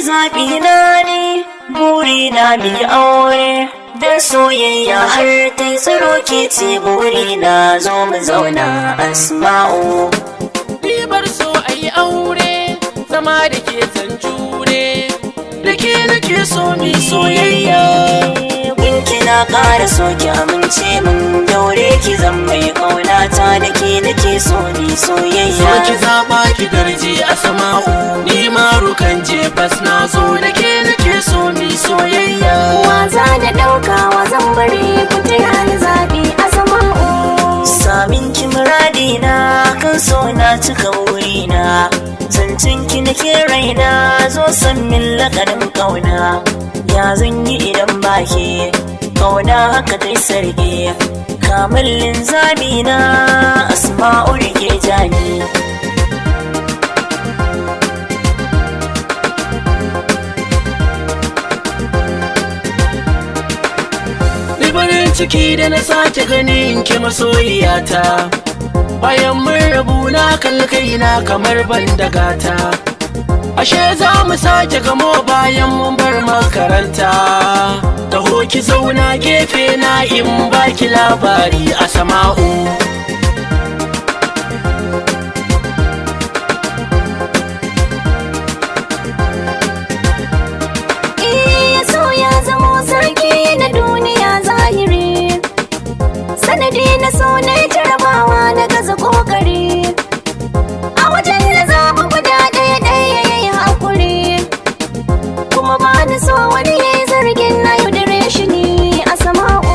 zaɓi na ne, buri na mi aure, da soyayya har ta tsaro ke ce buri na zo mu zauna Asma'u. Ribar so ayi aure, zama da ke zan jure, da ke nake so mi soyayya. Gunki na ƙara so ki amince min, daure ki zan mai ƙaunata, da ke nake so ni soyayya. So ki zaɓa ki darje Asma'u, ni marukan jefas na zo, da ke nake so mi soyayya. Wa za na ɗauka wa zan bari ku taya ni zaɓi Asma'u. Samin ki muradina, kan so na cika burina, zancen ki nake raina, zo san min lakarin ƙauna. Ya zan yi idan ba ke ƙauna haka dai sarge, kamallin zamina Asma'u rike jani. Farin ciki da na sake ganin ki masoyiyata, bayan mun rabu na kalli kaina kamar ban da gata. Ashe za mu sake gamo bayan mun bar makaranta, taho ki zauna gefe na in baki labari Asma'u. So ya zamo sarki na duniya zahiri, sanadi na so na jarabawa na gaza kokari, a wajen da zaɓi guda ɗaya ɗaya ya yi haƙuri, kuma ba ni so wani ya yi zargin na yaudare shi ne Asma'u.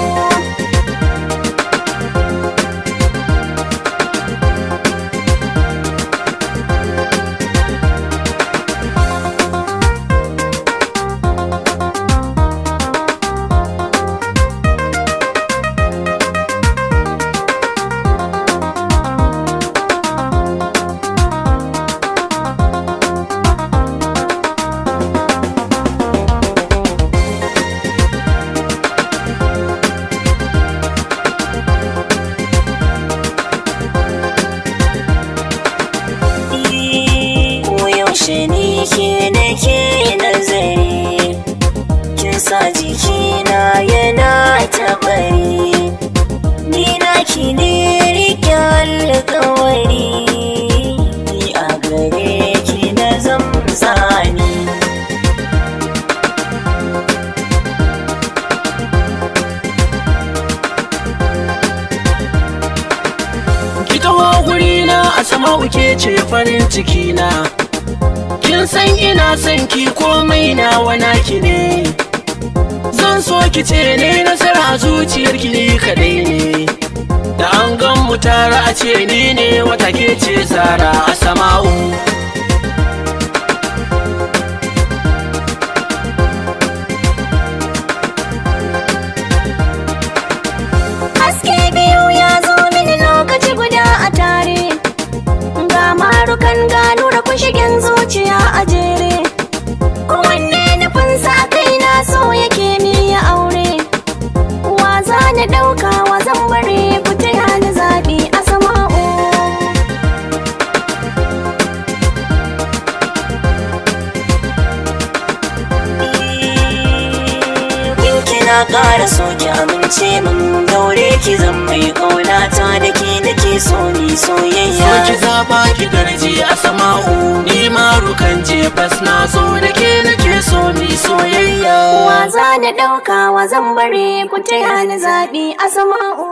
Ni ke nake nazari, kin sa jikina yana tabari, ni naki ne rike alƙawari, ni a gare ki na zamzani. Ki taho gurina Asma'u ke ce farin cikina, kin san ina son ki komai nawa naki ne, zan so ki ce ne nasara zuciyar ki ni kadai ne, da an gan mu tare a ce ni ne wata ke ce Zara Asma'u. Haske biyu ya zo mini lokaci guda a tare, ga marukan ga nura kushigen zuciya a jere, kowanne nufinsa a kaina so yake mi ya aure. Wa za na ɗauka wa zan bari ku taya ni zaɓi Asma'u. Na ƙara so ki amince min, daure ki zan mai ƙaunata, da ke nake so ni soyayya. So ki zaɓa ki darje Asma'u, ni marukan jefas na zo, da ke nake so ni soyayya. Wa za na ɗauka wa zan bari ku taya ni zaɓi Asma'u.